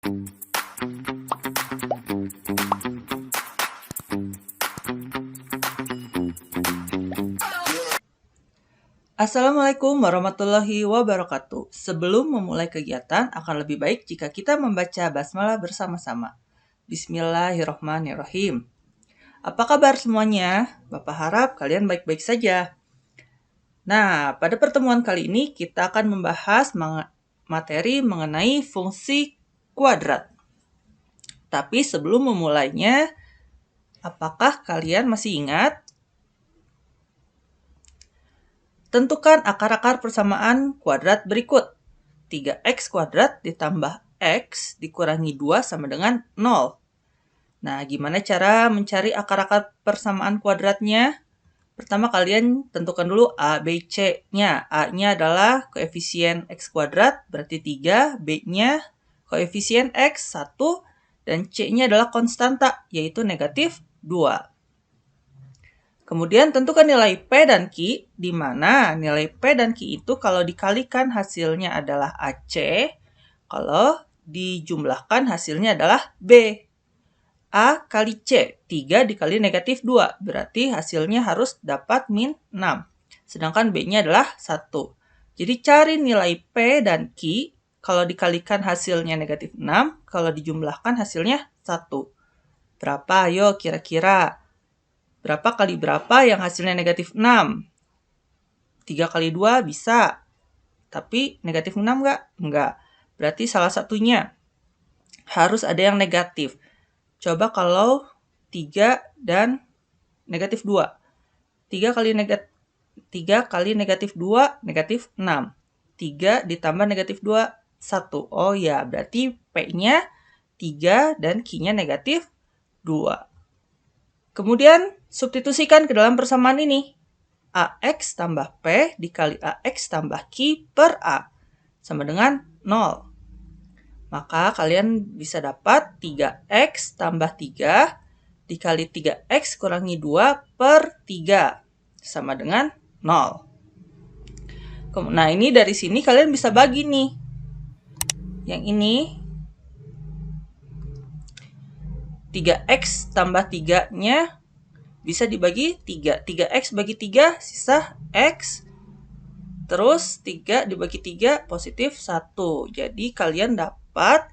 Assalamualaikum warahmatullahi wabarakatuh. Sebelum memulai kegiatan, akan lebih baik jika kita membaca basmalah bersama-sama. Bismillahirrahmanirrahim. Apa kabar semuanya? Bapak harap kalian baik-baik saja. Nah, pada pertemuan kali ini kita akan membahas materi mengenai fungsi kuadrat. Tapi sebelum memulainya, apakah kalian masih ingat? Tentukan akar-akar persamaan kuadrat berikut. 3x kuadrat ditambah x dikurangi 2 sama dengan 0. Nah, gimana cara mencari akar-akar persamaan kuadratnya? Pertama, kalian tentukan dulu A, B, C-nya. A-nya adalah koefisien x kuadrat, berarti 3. B-nya koefisien x, 1. Dan C-nya adalah konstanta, yaitu negatif 2. Kemudian tentukan nilai P dan Q, di mana nilai P dan Q itu kalau dikalikan hasilnya adalah AC, kalau dijumlahkan hasilnya adalah B. A kali C, 3 dikali negatif 2, berarti hasilnya harus dapat min 6. Sedangkan B-nya adalah 1. Jadi cari nilai P dan Q, kalau dikalikan hasilnya negatif 6, kalau dijumlahkan hasilnya 1. Berapa? Ayo kira-kira. Berapa kali berapa yang hasilnya negatif 6? 3 kali 2 bisa. Tapi negatif 6 nggak? Nggak. Berarti salah satunya harus ada yang negatif. Coba kalau 3 dan negatif 2. 3 kali negatif 2, negatif 6. 3 ditambah negatif 2, 1. Oh ya, berarti P-nya 3 dan Q-nya negatif 2. Kemudian, substitusikan ke dalam persamaan ini. AX tambah P dikali AX tambah Q per A sama dengan 0. Maka kalian bisa dapat 3X tambah 3 dikali 3X kurangi 2 per 3 sama dengan 0. Nah, ini dari sini kalian bisa bagi nih. Yang ini 3X tambah 3-nya bisa dibagi 3. 3X bagi 3 sisa X. Terus 3 dibagi 3 positif 1. Jadi kalian dapat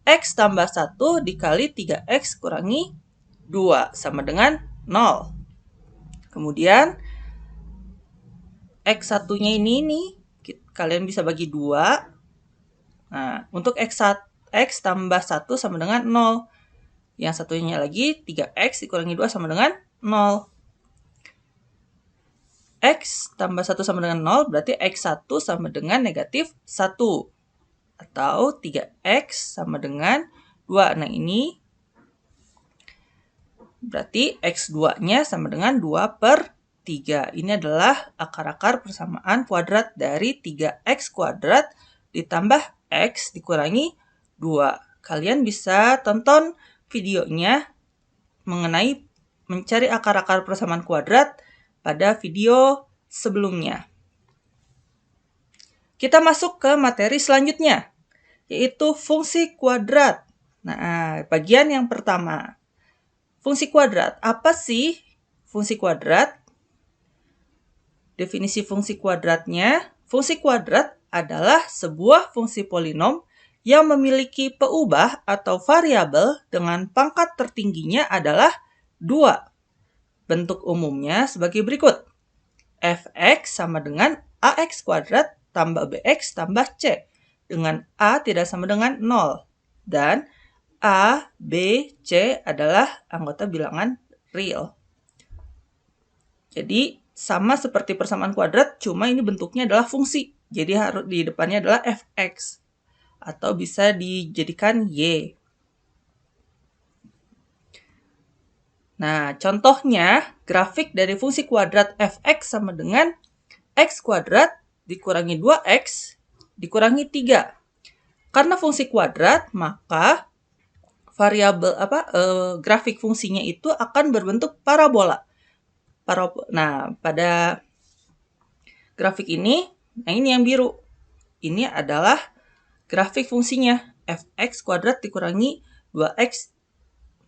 X tambah 1 dikali 3X kurangi 2 sama dengan 0. Kemudian X1-nya ini nih kalian bisa bagi 2. Nah, untuk X tambah 1 sama dengan 0. Yang satunya lagi 3X dikurangi 2 sama dengan 0. X tambah 1 sama dengan 0, berarti X1 sama dengan negatif 1. Atau 3X sama dengan 2. Nah, ini berarti X2-nya sama dengan 2 per 3. Ini adalah akar-akar persamaan kuadrat dari 3X kuadrat ditambah X dikurangi 2. Kalian bisa tonton videonya mengenai mencari akar-akar persamaan kuadrat pada video sebelumnya. Kita masuk ke materi selanjutnya, yaitu fungsi kuadrat. Nah, bagian yang pertama. Fungsi kuadrat. Apa sih fungsi kuadrat? Definisi fungsi kuadratnya, fungsi kuadrat adalah sebuah fungsi polinom yang memiliki peubah atau variabel dengan pangkat tertingginya adalah 2. Bentuk umumnya sebagai berikut. Fx sama dengan ax kuadrat tambah bx tambah c. Dengan a tidak sama dengan 0. Dan a, b, c adalah anggota bilangan real. Jadi sama seperti persamaan kuadrat, cuma ini bentuknya adalah fungsi. Jadi harus di depannya adalah fx. Atau bisa dijadikan y. Nah, contohnya grafik dari fungsi kuadrat fx sama dengan x kuadrat dikurangi 2x dikurangi 3. Karena fungsi kuadrat, maka variabel grafik fungsinya itu akan berbentuk parabola. Nah, pada grafik ini, nah ini yang biru. Ini adalah grafik fungsinya. fx kuadrat dikurangi 2x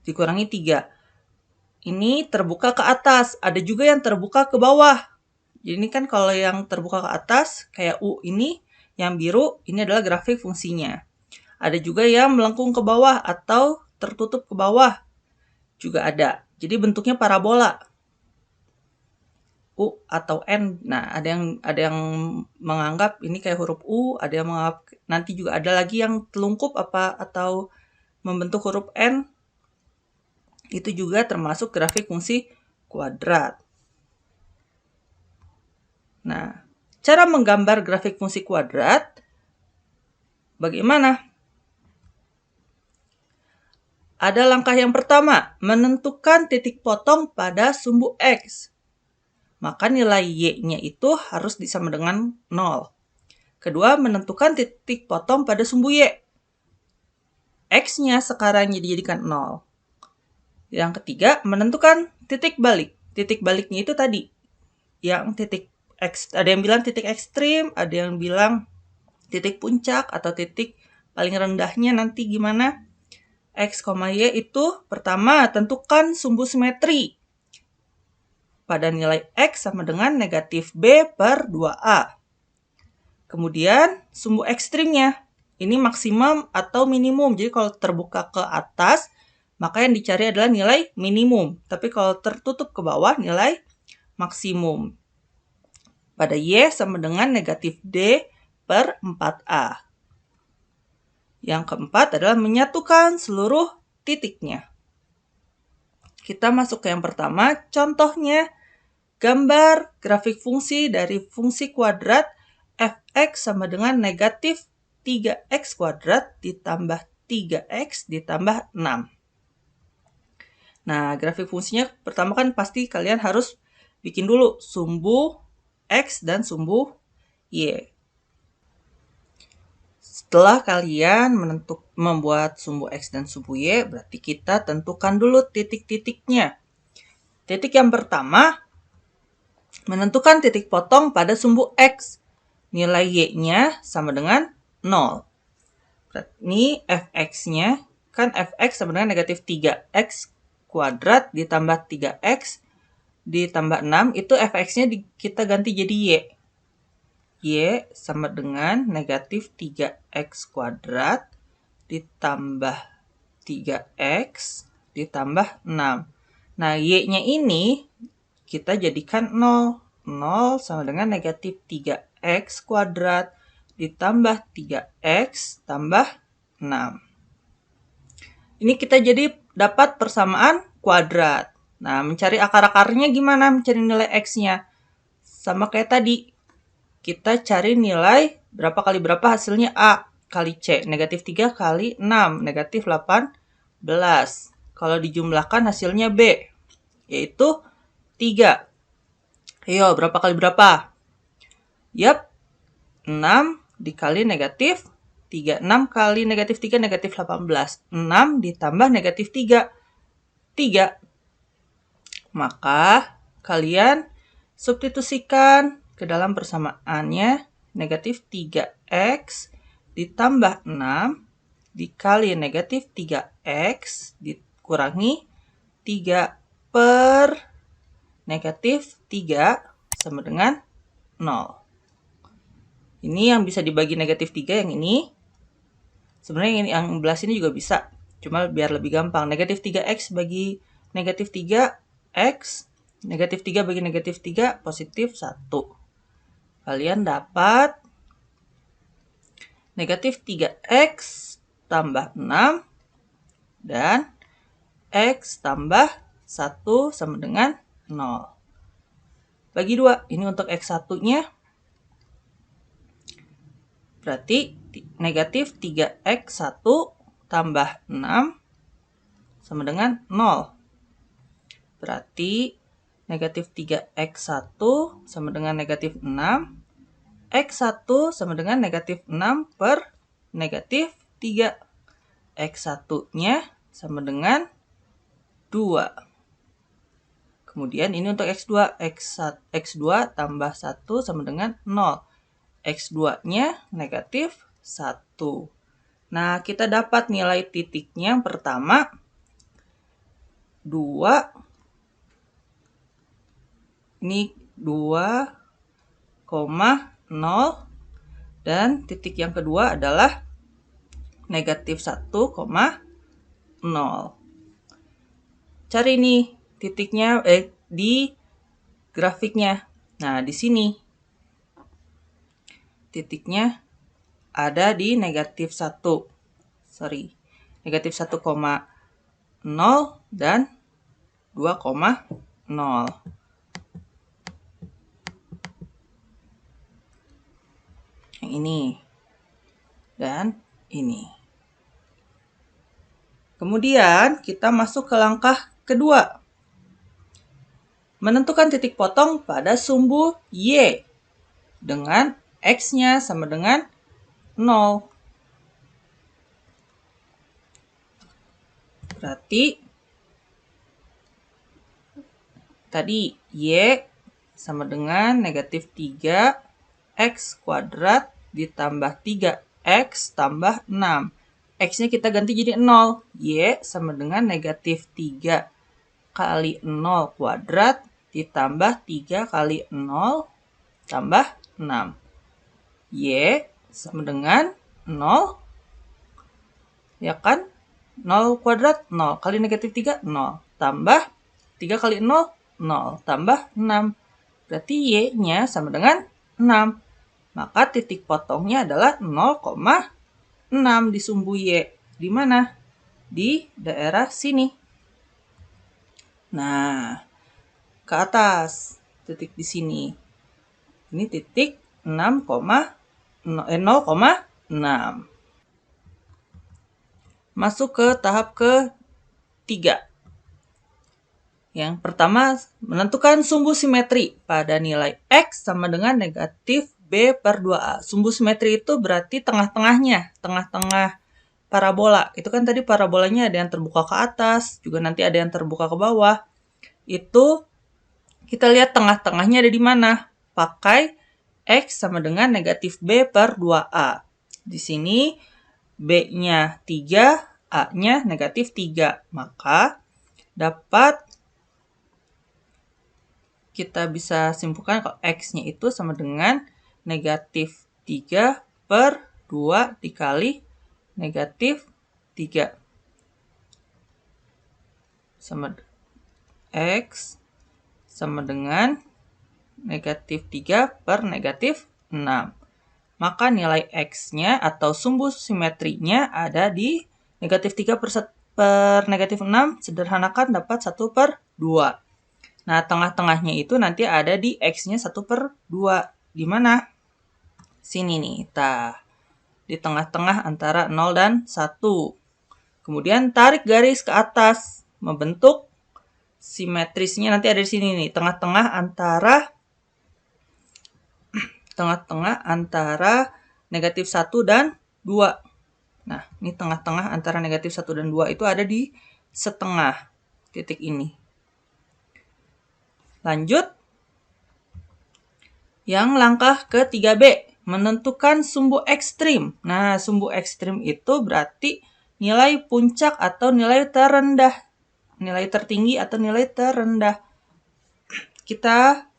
dikurangi 3. Ini terbuka ke atas, ada juga yang terbuka ke bawah. Jadi ini kan kalau yang terbuka ke atas, kayak U ini, yang biru, ini adalah grafik fungsinya. Ada juga yang melengkung ke bawah atau tertutup ke bawah, juga ada. Jadi bentuknya parabola. U atau N. Nah, ada yang menganggap ini kayak huruf U, ada yang menganggap nanti juga ada lagi yang telungkup atau membentuk huruf N. Itu juga termasuk grafik fungsi kuadrat. Nah, cara menggambar grafik fungsi kuadrat bagaimana? Ada langkah yang pertama, menentukan titik potong pada sumbu X. Maka nilai Y-nya itu harus sama dengan 0. Kedua, menentukan titik potong pada sumbu Y. X-nya sekarang dijadikan 0. Yang ketiga, menentukan titik balik. Titik baliknya itu tadi. Yang titik X, ada yang bilang titik ekstrim, ada yang bilang titik puncak, atau titik paling rendahnya nanti gimana. X, Y itu pertama, tentukan sumbu simetri pada nilai X sama dengan negatif B per 2A. Kemudian sumbu ekstrimnya, ini maksimum atau minimum. Jadi kalau terbuka ke atas, maka yang dicari adalah nilai minimum. Tapi kalau tertutup ke bawah, nilai maksimum. Pada Y sama dengan negatif D per 4A. Yang keempat adalah menyatukan seluruh titiknya. Kita masuk ke yang pertama, contohnya gambar grafik fungsi dari fungsi kuadrat fx sama dengan negatif 3x kuadrat ditambah 3x ditambah 6. Nah, grafik fungsinya pertama kan pasti kalian harus bikin dulu sumbu x dan sumbu y. Setelah kalian membuat sumbu x dan sumbu y, berarti kita tentukan dulu titik-titiknya. Titik yang pertama, menentukan titik potong pada sumbu X. Nilai Y-nya sama dengan 0. Ini Fx-nya, kan Fx sama dengan negatif 3x kuadrat ditambah 3x ditambah 6. Itu Fx-nya kita ganti jadi Y. Y sama dengan negatif 3x kuadrat ditambah 3x ditambah 6. Nah, Y-nya ini kita jadikan 0. 0 sama dengan negatif 3x kuadrat ditambah 3x tambah 6. Ini kita jadi dapat persamaan kuadrat. Nah, mencari akar-akarnya gimana? Mencari nilai x-nya. Sama kayak tadi. Kita cari nilai berapa kali berapa hasilnya A kali C. Negatif 3 kali 6. Negatif 18. Kalau dijumlahkan hasilnya B. Yaitu 3. Ayo, berapa kali berapa? Yap, 6 dikali negatif 3. 6 kali negatif 3, negatif 18. 6 ditambah negatif 3. 3. Maka, kalian substitusikan ke dalam persamaannya negatif 3x ditambah 6 dikali negatif 3x dikurangi 3 per negatif 3 sama dengan 0. Ini yang bisa dibagi negatif 3 yang ini. Sebenarnya yang belas ini juga bisa. Cuma biar lebih gampang. Negatif 3x bagi negatif 3x. Negatif 3 bagi negatif 3, positif 1. Kalian dapat negatif 3x tambah 6 dan x tambah 1 sama dengan 0. Bagi 2, ini untuk x1-nya. Berarti negatif 3x1 tambah 6 sama dengan 0. Berarti negatif 3x1 sama dengan negatif 6. X1 sama dengan negatif 6 per negatif 3. X1-nya sama dengan 2. Kemudian ini untuk X2. X2 tambah 1 sama dengan 0. X2-nya negatif 1. Nah, kita dapat nilai titiknya yang pertama 2, ini 2,0, dan titik yang kedua adalah negatif 1,0. Cari nih titiknya di grafiknya. Nah, di sini titiknya ada di negatif 1. Negatif 1,0 dan 2,0. Yang ini dan ini. Kemudian kita masuk ke langkah kedua. Menentukan titik potong pada sumbu Y dengan X-nya sama dengan 0. Berarti tadi Y sama dengan negatif 3X kuadrat ditambah 3X tambah 6. X-nya kita ganti jadi 0. Y sama dengan negatif 3 kali 0 kuadrat ditambah 3 kali 0 tambah 6. Y sama dengan 0. Ya kan? 0 kuadrat, 0. Kali negatif 3, 0. Tambah 3 kali 0, 0. Tambah 6. Berarti Y-nya sama dengan 6. Maka titik potongnya adalah 0,6 di sumbu Y. Di mana? Di daerah sini. Nah, ke atas. Titik di sini. Ini titik 0,6. Masuk ke tahap ketiga. Yang pertama, menentukan sumbu simetri pada nilai X sama dengan negatif B per 2A. Sumbu simetri itu berarti tengah-tengahnya, tengah-tengah parabola. Itu kan tadi parabolanya ada yang terbuka ke atas, juga nanti ada yang terbuka ke bawah. Itu kita lihat tengah-tengahnya ada di mana. Pakai X sama dengan negatif B per 2A. Di sini B-nya 3, A-nya negatif 3. Maka dapat kita bisa simpulkan kalau X-nya itu sama dengan negatif 3 per 2 dikali negatif 3. Sama X sama dengan negatif 3 per negatif 6. Maka nilai X-nya atau sumbu simetrinya ada di negatif 3 per negatif 6. Sederhanakan dapat 1 per 2. Nah, tengah-tengahnya itu nanti ada di X-nya 1 per 2. Di mana? Sini nih. Di tengah-tengah antara 0 dan 1. Kemudian tarik garis ke atas. Membentuk simetrisnya nanti ada di sini nih. Tengah-tengah antara negatif 1 dan 2. Nah, ini tengah-tengah antara negatif 1 dan 2 itu ada di setengah titik ini. Lanjut. Yang langkah ke-3B, menentukan sumbu ekstrim. Nah, sumbu ekstrim itu berarti nilai puncak atau nilai terendah. Nilai tertinggi atau nilai terendah. Kita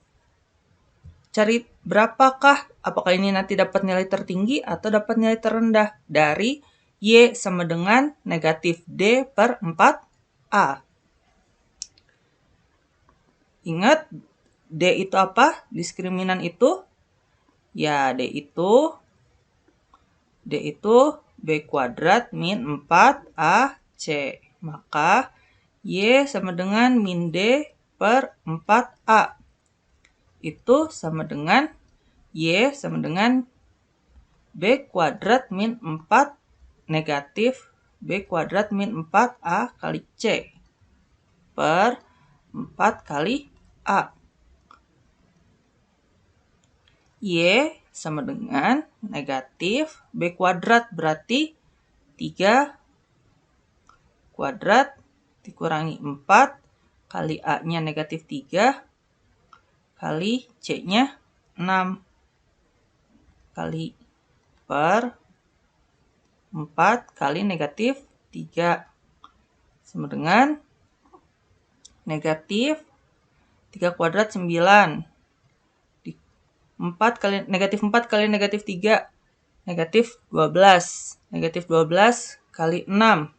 cari berapakah, apakah ini nanti dapat nilai tertinggi atau dapat nilai terendah dari Y sama dengan negatif D per 4A. Ingat, D itu apa? Diskriminan itu? Ya, D itu B kuadrat min 4AC. Maka Y sama dengan min D per 4A. Itu sama dengan Y sama dengan B kuadrat min 4 negatif B kuadrat min 4A kali C per 4 kali A. Y sama dengan negatif B kuadrat berarti 3 kuadrat dikurangi 4 kali A-nya negatif 3 kali C-nya 6 kali per 4 kali negatif 3. Sama dengan negatif 3 kuadrat 9. 4 kali negatif 3, negatif 12. Negatif 12 kali 6,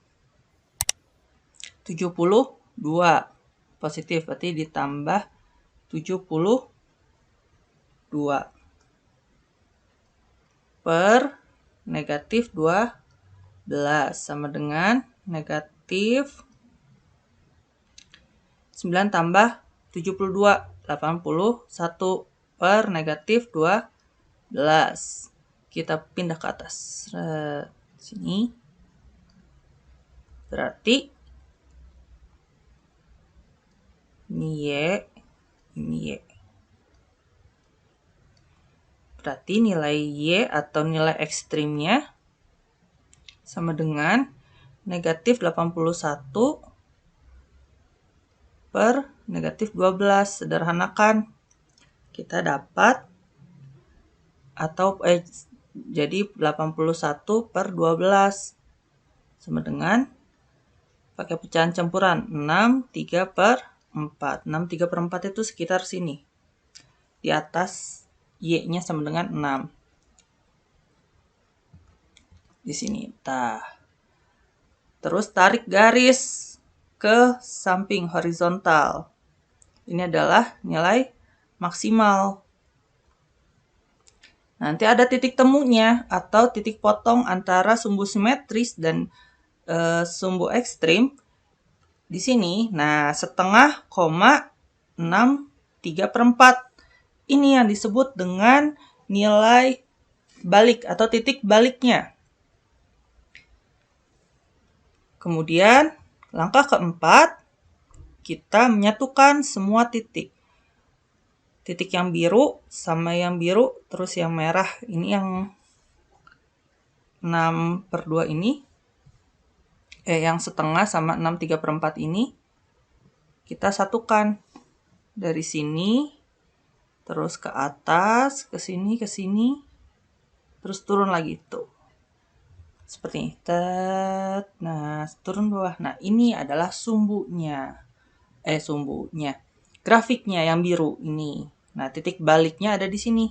72. Positif, berarti ditambah 72. Per negatif 12. Sama dengan negatif 9 tambah 72, 81 per negatif 12. Kita pindah ke atas. Sini. Berarti ini Y, ini Y. Berarti nilai Y atau nilai ekstrimnya sama dengan negatif 81 per negatif 12. Sederhanakan. Kita dapat jadi 81 per 12 sama dengan pakai pecahan campuran 6, 3 per 4. 6, 3 per 4 itu sekitar sini. Di atas Y-nya sama dengan 6. Di sini. Terus tarik garis ke samping horizontal. Ini adalah nilai maksimal. Nanti ada titik temunya atau titik potong antara sumbu simetris dan sumbu ekstrim di sini. Nah, setengah koma 6, 3 per 4. Ini yang disebut dengan nilai balik atau titik baliknya. Kemudian, langkah keempat, kita menyatukan semua titik. Titik yang biru sama yang biru, terus yang merah. Ini yang 6 per 2 ini. Yang setengah sama 6, 3 per 4 ini. Kita satukan. Dari sini, terus ke atas, ke sini, terus turun lagi tuh. Seperti ini. Nah, turun bawah. Nah, ini adalah sumbunya. Grafiknya yang biru ini. Nah, titik baliknya ada di sini.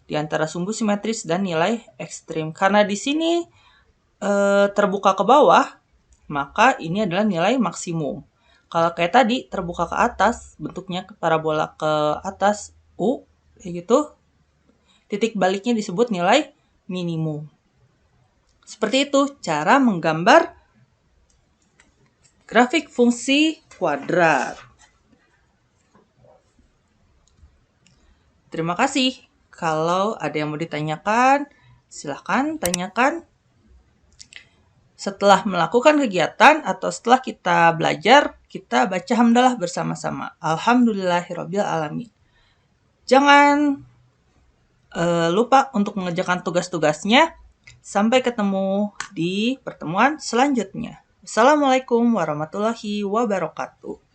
Di antara sumbu simetris dan nilai ekstrim. Karena di sini terbuka ke bawah, maka ini adalah nilai maksimum. Kalau kayak tadi terbuka ke atas, bentuknya parabola ke atas, U, kayak gitu, titik baliknya disebut nilai minimum. Seperti itu cara menggambar grafik fungsi kuadrat. Terima kasih. Kalau ada yang mau ditanyakan, silahkan tanyakan. Setelah melakukan kegiatan atau setelah kita belajar, kita baca hamdalah bersama-sama. Alhamdulillahirabbil alamin. Jangan lupa untuk mengerjakan tugas-tugasnya. Sampai ketemu di pertemuan selanjutnya. Assalamualaikum warahmatullahi wabarakatuh.